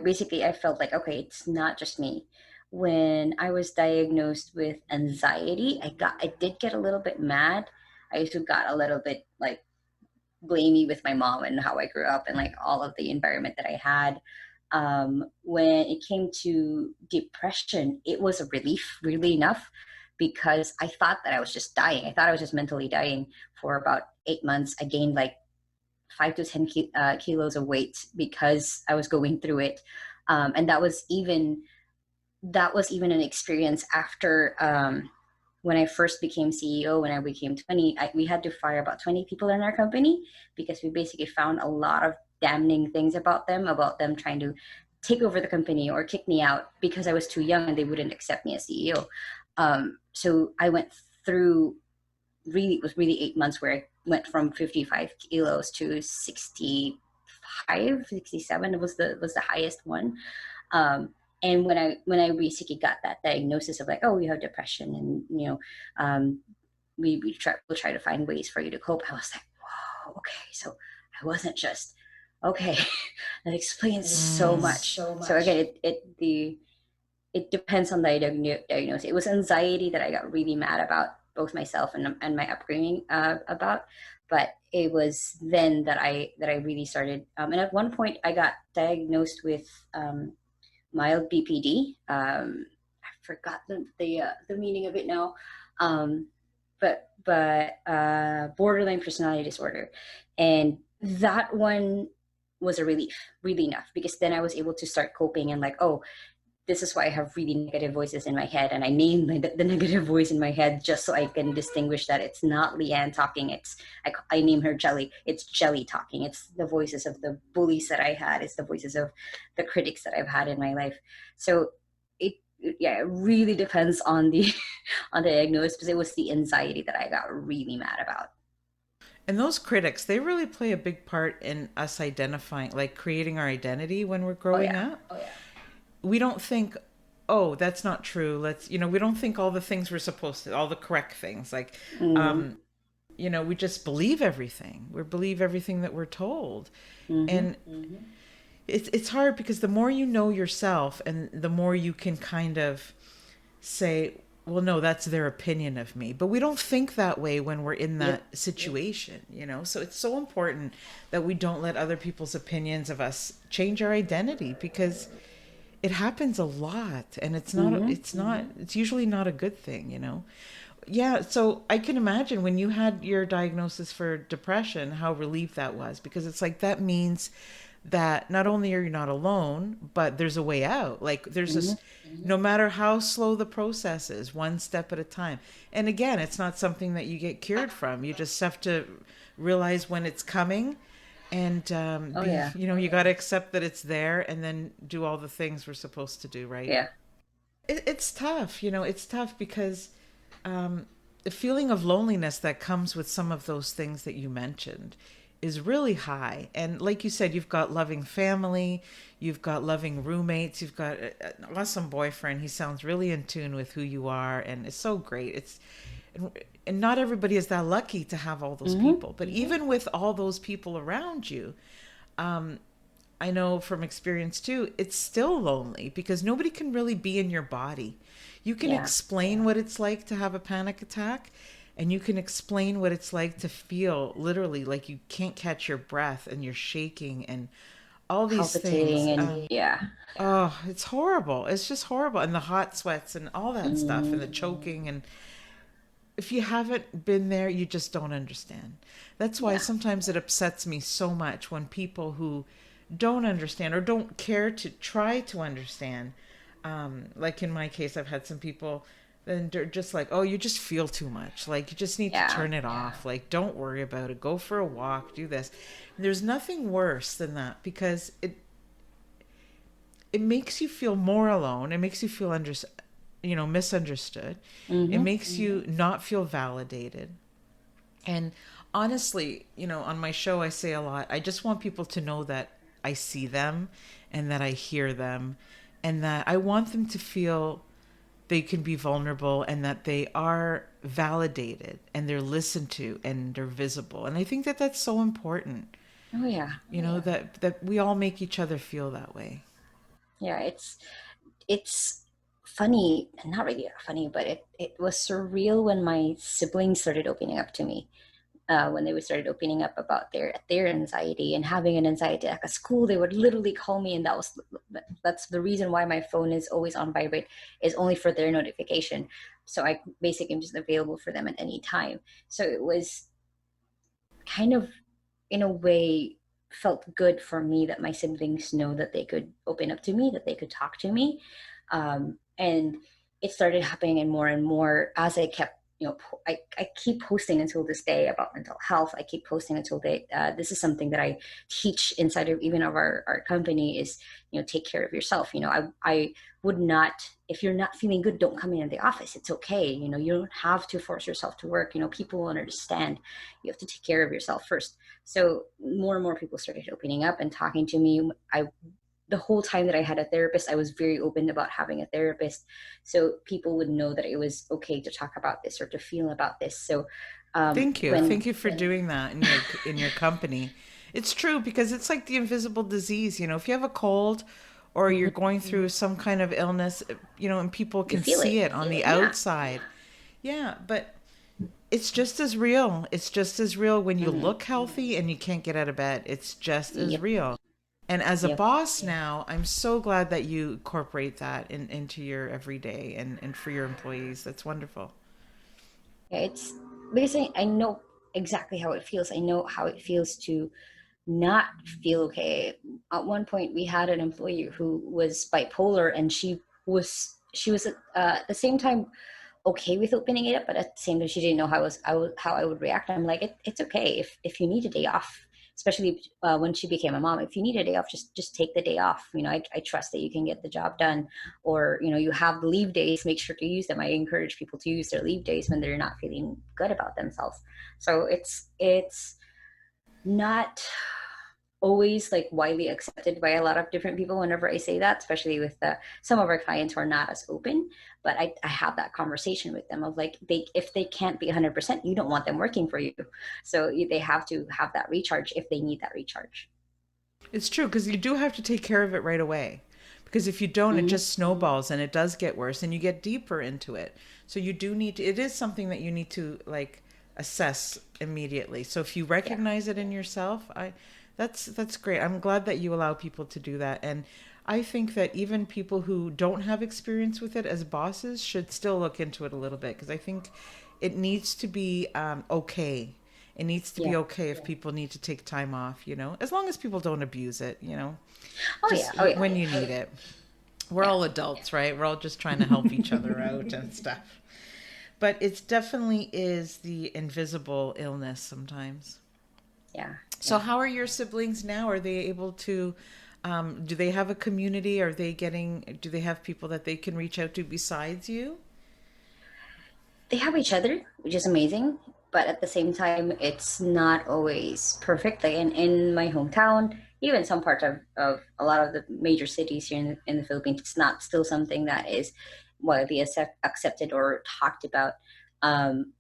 felt like, okay, it's not just me. When I was diagnosed with anxiety, I did get a little bit mad. I also got a little bit like blamey with my mom and how I grew up and like all of the environment that I had. When it came to depression, it was a relief, really enough, because I thought that I was just dying. I thought I was just mentally dying for about 8 months. I gained like 5 to 10 kilos of weight because I was going through it, and that was even an experience after when I first became CEO. When I became 20, we had to fire about 20 people in our company because we basically found a lot of damning things about them trying to take over the company or kick me out because I was too young and they wouldn't accept me as CEO. So I went through really, it was really 8 months where I went from 55 kilos to 65, 67. It was the highest one. Um, and when I basically got that diagnosis of like, oh, you have depression, and um, we'll try to find ways for you to cope. I was like, whoa, okay, so I wasn't just okay. That explains so Mm. much. So again, it depends on the diagnosis. It was anxiety that I got really mad about, both myself and my upbringing about. But it was then that I really started. And at one point, I got diagnosed with mild BPD. I forgot the meaning of it now, but borderline personality disorder, and that one was a relief, really enough, because then I was able to start coping and like, oh, this is why I have really negative voices in my head, and I name the negative voice in my head just so I can distinguish that it's not Leanne talking. I name her Jelly. It's Jelly talking. It's the voices of the bullies that I had. It's the voices of the critics that I've had in my life. So yeah, it really depends on the on the diagnosis, because it was the anxiety that I got really mad about. And those critics, they really play a big part in us identifying, like creating our identity when we're Oh growing yeah. up. We don't think, oh, that's not true. We don't think all the things we're supposed to, all the correct things. Like, Mm-hmm. um, we just believe everything. We believe everything that we're told. Mm-hmm. And it's hard because the more you know yourself and the more you can kind of say, well, no, that's their opinion of me. But we don't think that way when we're in that Yep. situation. So it's so important that we don't let other people's opinions of us change our identity, because it happens a lot, and Mm-hmm. it's usually not a good thing. Yeah, so I can imagine when you had your diagnosis for depression, how relieved that was, because it's like that means that not only are you not alone, but there's a way out. Like there's Mm-hmm. this, no matter how slow the process is, one step at a time. And again, it's not something that you get cured from. You just have to realize when it's coming, and Oh yeah. you got to accept that it's there, and then do all the things we're supposed to do, right? Yeah. It's tough. It's tough because the feeling of loneliness that comes with some of those things that you mentioned is really high. And like you said, you've got loving family, you've got loving roommates, you've got an awesome boyfriend. He sounds really in tune with who you are, and it's so great. And not everybody is that lucky to have all those Mm-hmm. people. But even with all those people around you, I know from experience too, it's still lonely because nobody can really be in your body. You can Yeah. explain what it's like to have a panic attack, and you can explain what it's like to feel literally like you can't catch your breath and you're shaking and all these things. Palpitating and yeah. Oh, it's horrible. It's just horrible. And the hot sweats and all that stuff and the Mm, choking. And if you haven't been there, you just don't understand. That's why yeah. sometimes it upsets me so much when people who don't understand or don't care to try to understand, like in my case, I've had some people, and they're just like, oh, you just feel too much. Like, you just need to Yeah. turn it off. Like, don't worry about it. Go for a walk, do this. There's nothing worse than that because it makes you feel more alone. It makes you feel misunderstood. It Mm-hmm. makes you not feel validated. And honestly, on my show, I say a lot. I just want people to know that I see them and that I hear them and that I want them to feel they can be vulnerable and that they are validated and they're listened to and they're visible. And I think that that's so important, Oh yeah. that we all make each other feel that way. Yeah. It's funny, not really funny, but it was surreal when my siblings started opening up to me. When they started opening up about their anxiety and having an anxiety attack at school, they would literally call me, and that's the reason why my phone is always on vibrate, is only for their notification. So I basically am just available for them at any time. So it was kind of, in a way, felt good for me that my siblings know that they could open up to me, that they could talk to me. And it started happening and more as I kept, I keep posting until this day about mental health. I keep posting until this is something that I teach inside of even of our company is, take care of yourself. I would not, if you're not feeling good, don't come in the office. It's okay. You don't have to force yourself to work. People will understand. You have to take care of yourself first. So more and more people started opening up and talking to me. The whole time that I had a therapist, I was very open about having a therapist, so people would know that it was okay to talk about this or to feel about this. So Thank you. when Thank you for doing that in your company. It's true because it's like the invisible disease, if you have a cold or you're Mhm. going through some kind of illness, and people You can feel see it, it on the yeah. outside. Yeah, but it's just as real. It's just as real when you Hmm. look healthy and you can't get out of bed. It's just as Yep, real. And as a yep. boss now, I'm so glad that you incorporate that into your everyday and for your employees. That's wonderful. Yeah, it's basically, I know exactly how it feels. I know how it feels to not feel okay. At one point, we had an employee who was bipolar, and she was at the same time okay with opening it up, but at the same time, she didn't know how I would react. I'm like, it's okay if you need a day off, especially when she became a mom. If you need a day off, just take the day off. I trust that you can get the job done, or you have the leave days. Make sure to use them. I encourage people to use their leave days when they're not feeling good about themselves. So it's not always like widely accepted by a lot of different people whenever I say that, especially with some of our clients who are not as open. But I have that conversation with them of like, if they can't be 100%, you don't want them working for you. So they have to have that recharge if they need that recharge. It's true because you do have to take care of it right away. Because if you don't, it Mm-hmm. just snowballs and it does get worse and you get deeper into it. So you do need to, it is something that you need to like assess immediately. So if you Yeah. recognize it in yourself, that's great. I'm glad that you allow people to do that. And I think that even people who don't have experience with it as bosses should still look into it a little bit because I think it needs to be okay. It needs to be Yeah. okay if people need to take time off, as long as people don't abuse it, Oh yeah. just Oh yeah. when you need it. We're Yeah. all adults, right? We're all just trying to help each other out and stuff. But it definitely is the invisible illness sometimes. Yeah. So, Yeah. how are your siblings now? Are they able to? Do they have a community? Do they have people that they can reach out to besides you? They have each other, which is amazing. But at the same time, it's not always perfect. Like in my hometown, even some parts of a lot of the major cities here in the Philippines, it's not still something that is widely accepted or talked about. Um,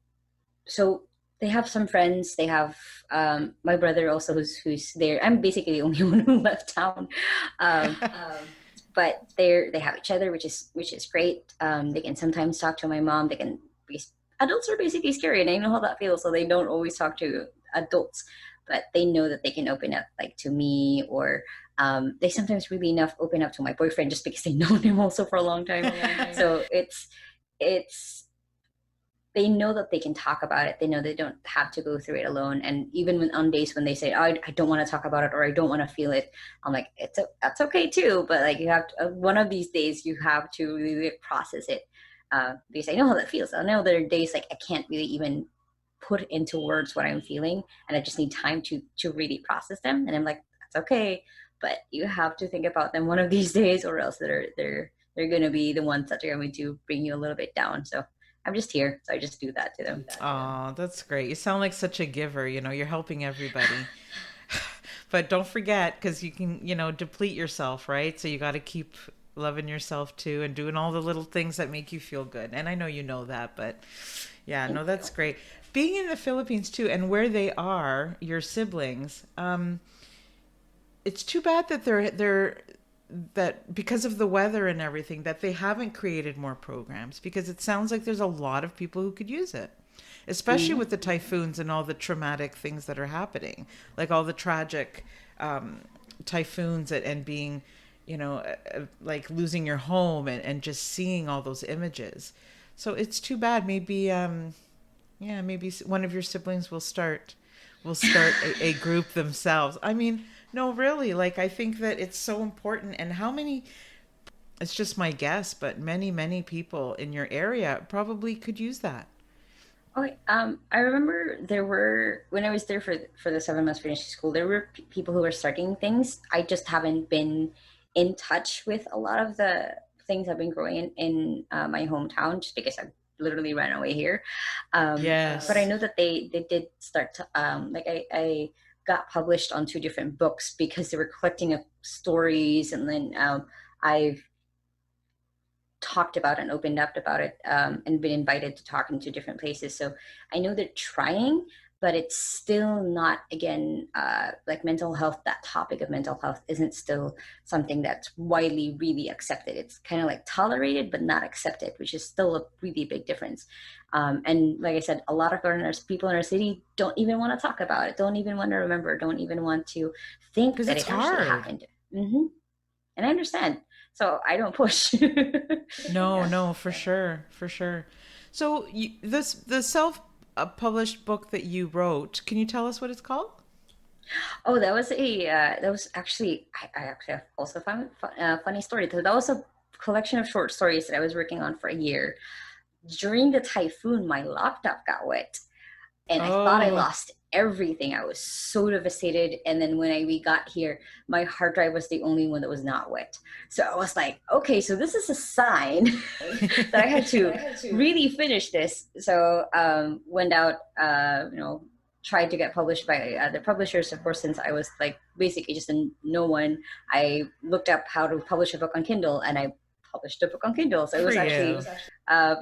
so they have some friends. They have my brother also, who's there. I'm basically the only one who left town. Um, but they have each other, which is great. They can sometimes talk to my mom. They can be adults are basically scary, and I know how that feels. So they don't always talk to adults, but they know that they can open up, like to me, or they sometimes really enough open up to my boyfriend just because they know him also for a long time. So it's they know that they can talk about it. They know they don't have to go through it alone. And even when on days when they say, "Oh, I don't want to talk about it," or "I don't want to feel it," I'm like, that's okay too. But like you have to, one of these days you have to really process it, because I know how that feels. I know there are days like I can't really even put into words what I'm feeling, and I just need time to really process them. And I'm like, that's okay, but you have to think about them one of these days, or else they're going to be the ones that are going to bring you a little bit down. So I'm just here, so I just do that to them. Oh, that's great. You sound like such a giver. You're helping everybody. But don't forget, because you can, deplete yourself, right? So you got to keep loving yourself too and doing all the little things that make you feel good. And I know you know that, but yeah, Thank no, you. that's great. Being in the Philippines too, and where they are, your siblings, it's too bad that they're that because of the weather and everything that they haven't created more programs, because it sounds like there's a lot of people who could use it, especially Mm-hmm. with the typhoons and all the traumatic things that are happening, like all the tragic typhoons and being, like losing your home and just seeing all those images. So it's too bad. Maybe yeah, maybe one of your siblings will start a group themselves. I mean, no, really, like I think that it's so important. And how many, it's just my guess, but many people in your area probably could use that. Okay. I remember there were when I was there for the 7 months finishing school, there were people who were starting things. I just haven't been in touch with a lot of the things I've been growing in my hometown, just because I literally ran away here. But I Yes. know that they did start to like I got published on two different books because they were collecting of stories, and then I've talked about and opened up about it, and been invited to talk into different places. So I know they're trying, but it's still not, again, like mental health, that topic of mental health isn't still something that's widely really accepted. It's kind of like tolerated, but not accepted, which is still a really big difference. And like I said, a lot of people in our city don't even want to talk about it, don't even want to remember, don't even want to think Because that it's it actually hard. happened. Hmm. And I understand. So I don't push. No, Yeah. no, for sure, for sure. So the self published book that you wrote, can you tell us what it's called? Oh, that was actually I actually have also found a funny story. So that was a collection of short stories that I was working on for a year. During the typhoon, my laptop got wet, and I thought I Oh, lost everything. I was so devastated. And then when we got here, my hard drive was the only one that was not wet. So I was like, okay, so this is a sign that I have to really finish this. So went out, tried to get published by the publishers. Of course, since I was like basically just a no one, I looked up how to publish a book on Kindle, and I published a book on Kindle. So it for was actually, you.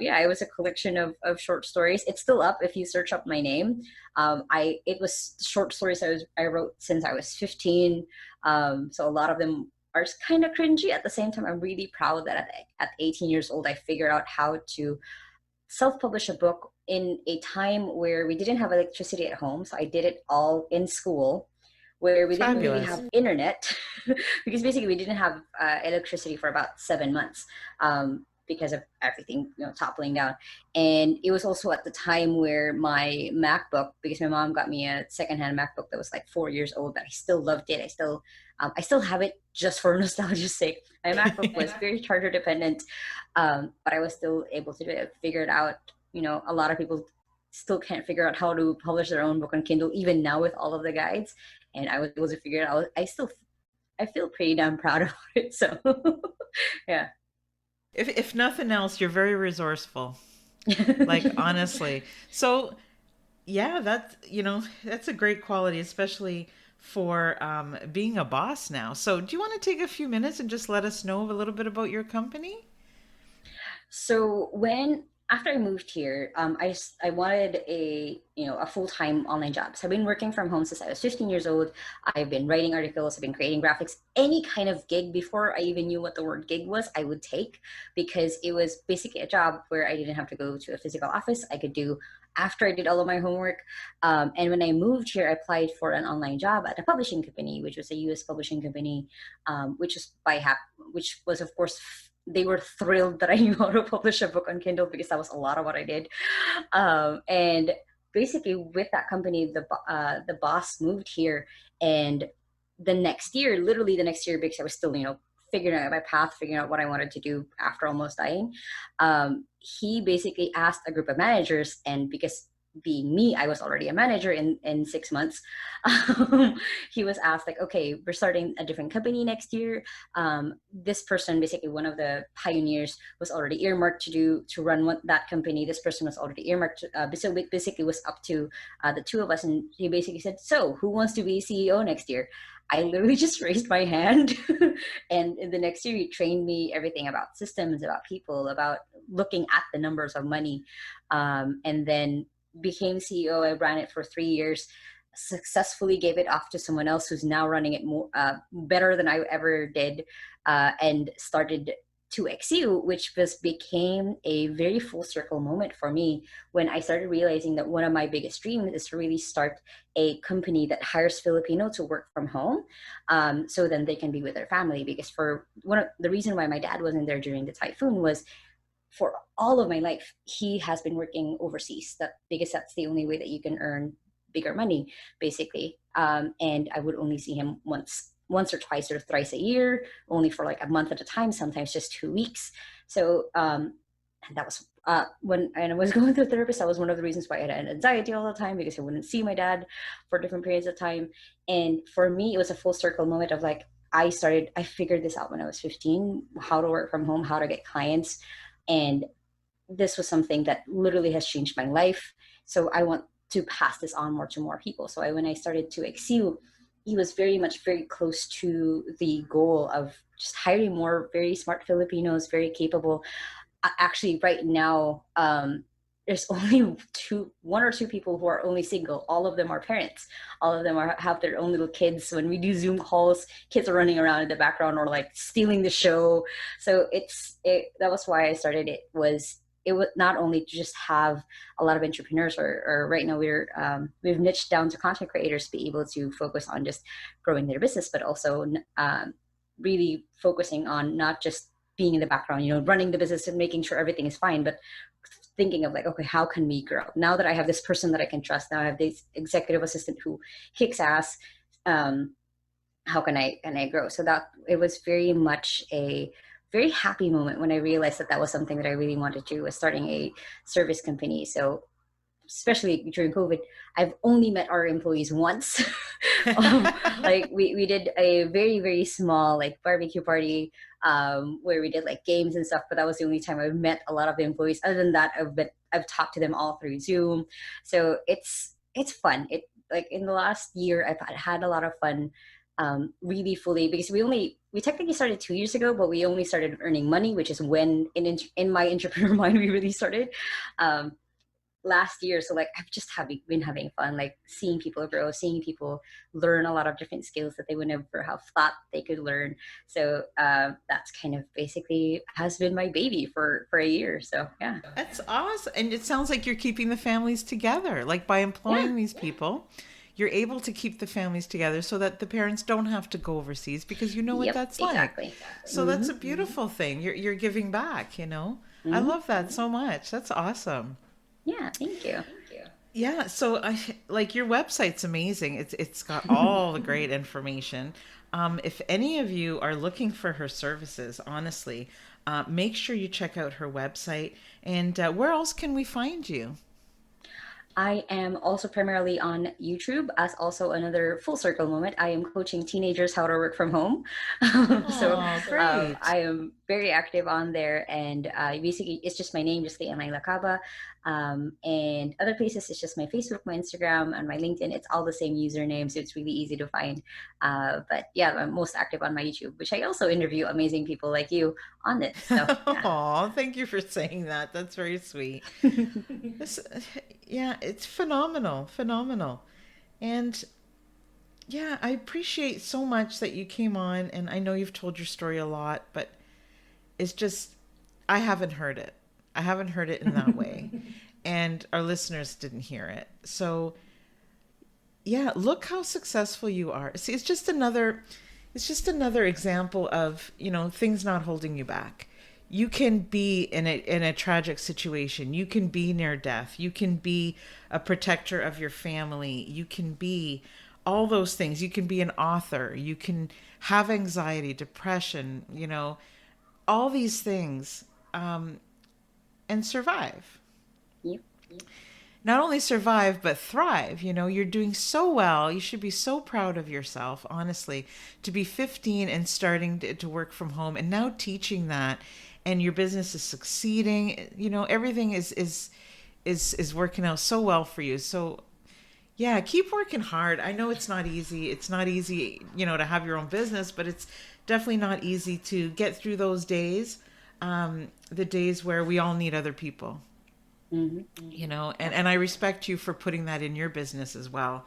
yeah, it was a collection of short stories. It's still up if you search up my name. It was short stories I wrote since I was 15. So a lot of them are kind of cringy. At the same time, I'm really proud that at 18 years old, I figured out how to self-publish a book in a time where we didn't have electricity at home. So I did it all in school, where we didn't really Fabulous. have internet, because basically we didn't have electricity for about 7 months, because of everything toppling down. And it was also at the time where my MacBook, because my mom got me a secondhand MacBook that was like 4 years old, but I still loved it. I still have it just for nostalgia's sake. My MacBook was very charger dependent, but I was still able to do it. Figure it out. A lot of people still can't figure out how to publish their own book on Kindle, even now with all of the guides. And I was able to figure it out. I feel pretty damn proud about it. So, yeah. If nothing else, you're very resourceful. Like honestly. So yeah, that's a great quality, especially for being a boss now. So do you want to take a few minutes and just let us know a little bit about your company? So when after I moved here, I wanted a full-time online job. So I've been working from home since I was 15 years old. I've been writing articles, I've been creating graphics, any kind of gig before I even knew what the word gig was, I would take, because it was basically a job where I didn't have to go to a physical office. I could do after I did all of my homework. And when I moved here, I applied for an online job at a publishing company, which was a US publishing company, which was, of course, they were thrilled that I knew how to publish a book on Kindle, because that was a lot of what I did. And basically, with that company, the boss moved here, and the next year, literally the next year, because I was still figuring out my path, figuring out what I wanted to do after almost dying. He basically asked a group of managers, and because being me, I was already a manager in 6 months. He was asked, like, okay, we're starting a different company next year. This person, basically one of the pioneers, was already earmarked to run that company. This person was already earmarked. So it basically was up to the two of us, and he basically said, "So, who wants to be CEO next year?" I literally just raised my hand, and in the next year, he trained me everything about systems, about people, about looking at the numbers of money, and then became CEO. I ran it for 3 years, successfully gave it off to someone else who's now running it more better than I ever did, and started 2XU, which became a very full circle moment for me when I started realizing that one of my biggest dreams is to really start a company that hires Filipino to work from home, so then they can be with their family. Because for one of the reason why my dad wasn't there during the typhoon was, for all of my life, he has been working overseas. Because that's the only way that you can earn bigger money, basically. And I would only see him once or twice or thrice a year, only for like a month at a time, sometimes just 2 weeks. So, and that was when I was going to a therapist. That was one of the reasons why I had anxiety all the time, because I wouldn't see my dad for different periods of time. And for me, it was a full circle moment of like, I figured this out when I was 15, how to work from home, how to get clients. And this was something that literally has changed my life. So I want to pass this on more to more people. So when I started to Exceed, he was very close to the goal of just hiring more very smart Filipinos, very capable. Actually, right now, there's only one or two people who are only single. All of them are parents. All of them have their own little kids. When we do Zoom calls, kids are running around in the background or like stealing the show. So that was why I started it. It was not only to just have a lot of entrepreneurs, or right now we've niched down to content creators to be able to focus on just growing their business, but also really focusing on not just being in the background, running the business and making sure everything is fine, but thinking of like, okay, how can we grow? Now that I have this person that I can trust, now I have this executive assistant who kicks ass. How can I grow? So that it was very much a very happy moment when I realized that was something that I really wanted to do, was starting a service company. So especially during COVID, I've only met our employees once. Like we did a very small like barbecue party, where we did like games and stuff, but that was the only time I've met a lot of the employees. Other than that, I've talked to them all through Zoom. So it's fun. It like in the last year I've had a lot of fun, really fully, because we technically started 2 years ago, but we only started earning money, which is when in my entrepreneur mind we really started. Last year. So like I've just been having fun, like seeing people grow, seeing people learn a lot of different skills that they would never have thought they could learn. So that's kind of basically has been my baby for a year. So yeah. That's awesome. And it sounds like you're keeping the families together. Like by Yeah. employing these people, you're able to keep the families together so that the parents don't have to go overseas, because you know what Yep, that's like. exactly. So that's Mm-hmm. a beautiful thing. You're giving back. I Mm-hmm. love that so much. That's awesome. Yeah, thank you. Yeah, so I like your website's amazing. It's got all the great information. If any of you are looking for her services, honestly, make sure you check out her website. And where else can we find you? I am also primarily on YouTube, as also another full circle moment. I am coaching teenagers how to work from home. So Oh, great. I am. very active on there, and basically it's just my name, just Lai Lacaba. And other places it's just my Facebook, my Instagram, and my LinkedIn. It's all the same username, so it's really easy to find. But yeah, I'm most active on my YouTube, which I also interview amazing people like you on it. So yeah. Oh, thank you for saying that. That's very sweet. This, yeah, it's phenomenal, phenomenal. And yeah, I appreciate so much that you came on, and I know you've told your story a lot, but it's just, I haven't heard it. I haven't heard it in that way. And our listeners didn't hear it. So, yeah, look how successful you are. See, it's just another example of, things not holding you back. You can be in a tragic situation. You can be near death. You can be a protector of your family. You can be all those things. You can be an author. You can have anxiety, depression, all these things, and survive. Yep. Yep. Not only survive, but thrive. You're doing so well. You should be so proud of yourself, honestly, to be 15 and starting to work from home and now teaching that, and your business is succeeding. Everything is working out so well for you. So yeah, keep working hard. I know it's not easy. It's not easy, to have your own business, but it's definitely not easy to get through those days, the days where we all need other people. Mm-hmm. And I respect you for putting that in your business as well,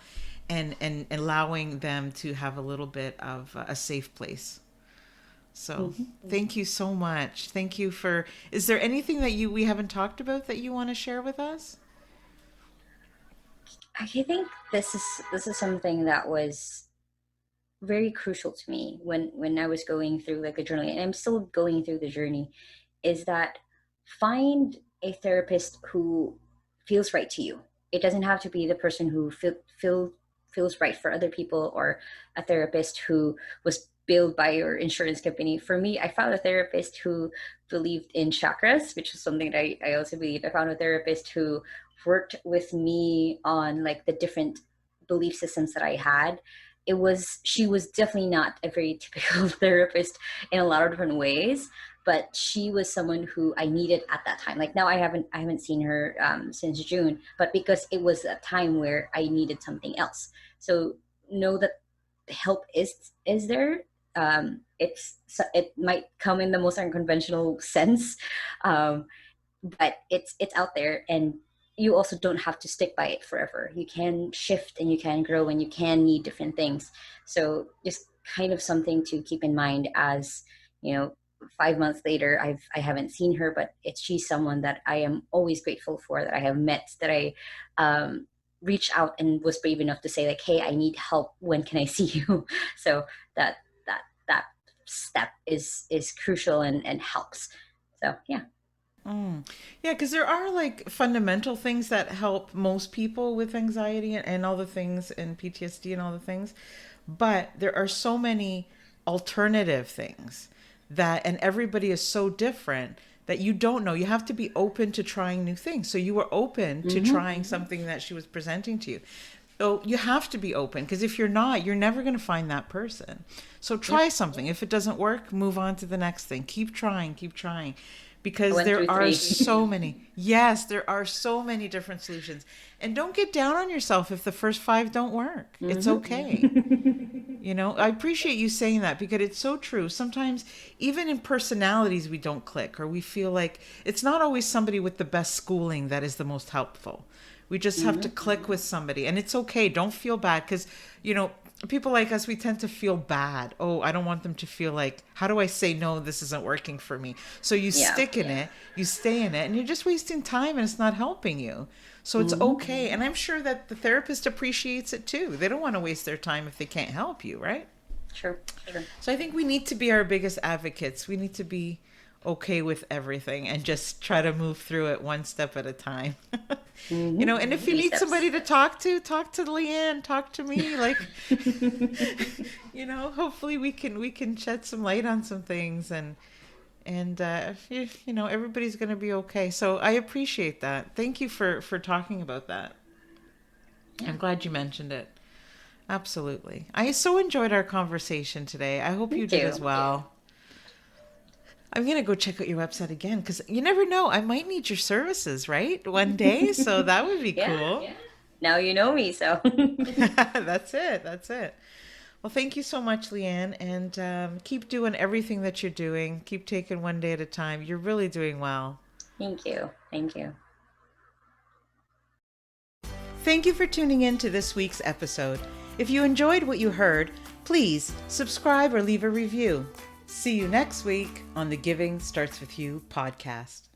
and allowing them to have a little bit of a safe place. So thank you so much. Thank you for, is there anything that we haven't talked about that you want to share with us? I think this is something that was very crucial to me when I was going through like a journey, and I'm still going through the journey, is that find a therapist who feels right to you. It doesn't have to be the person who feels right for other people, or a therapist who was billed by your insurance company. For me, I found a therapist who believed in chakras, which is something that I also believe. I found a therapist who worked with me on like the different belief systems that I had. She was definitely not a very typical therapist in a lot of different ways, but she was someone who I needed at that time. Like now I haven't seen her since June, but because it was a time where I needed something else. So know that help is there. It might come in the most unconventional sense, um, but it's out there, and you also don't have to stick by it forever. You can shift, and you can grow, and you can need different things. So just kind of something to keep in mind, as you know 5 months later, I haven't seen her, but she's someone that I am always grateful for, that I have met, that I reached out and was brave enough to say like, hey, I need help, when can I see you? So that step is crucial, and helps. So yeah. Mm. Yeah, because there are like fundamental things that help most people with anxiety and all the things, and PTSD and all the things. But there are so many alternative things and everybody is so different that you don't know. You have to be open to trying new things. So you were open to trying something that she was presenting to you. So you have to be open, because if you're not, you're never going to find that person. So try something. If it doesn't work, move on to the next thing. Keep trying, because One there through are three. so many. Yes, there are so many different solutions. And don't get down on yourself if the first five don't work. It's okay. I appreciate you saying that, because it's so true. Sometimes, even in personalities, we don't click, or we feel like it's not always somebody with the best schooling that is the most helpful. We just have to click with somebody, and it's okay. Don't feel bad, because, people like us, we tend to feel bad. Oh, I don't want them to feel like, how do I say no? This isn't working for me. So you Yeah. stick in it, you stay in it, and you're just wasting time, and it's not helping you. So it's okay. And I'm sure that the therapist appreciates it too. They don't want to waste their time if they can't help you, right? Sure. Sure. So I think we need to be our biggest advocates. We need to be okay with everything and just try to move through it one step at a time. And if you Baby need steps. somebody to talk to Le-an, talk to me. Like, hopefully we can shed some light on some things, and everybody's going to be okay. So I appreciate that. Thank you for talking about that. Yeah. I'm glad you mentioned it. Absolutely. I so enjoyed our conversation today. I hope Me you did too. as well. I'm going to go check out your website again because you never know. I might need your services, right? One day. So that would be cool. Yeah. Now you know me, so. That's it. That's it. Well, thank you so much, Le-an, and keep doing everything that you're doing. Keep taking one day at a time. You're really doing well. Thank you. Thank you. Thank you for tuning in to this week's episode. If you enjoyed what you heard, please subscribe or leave a review. See you next week on the Giving Starts With You podcast.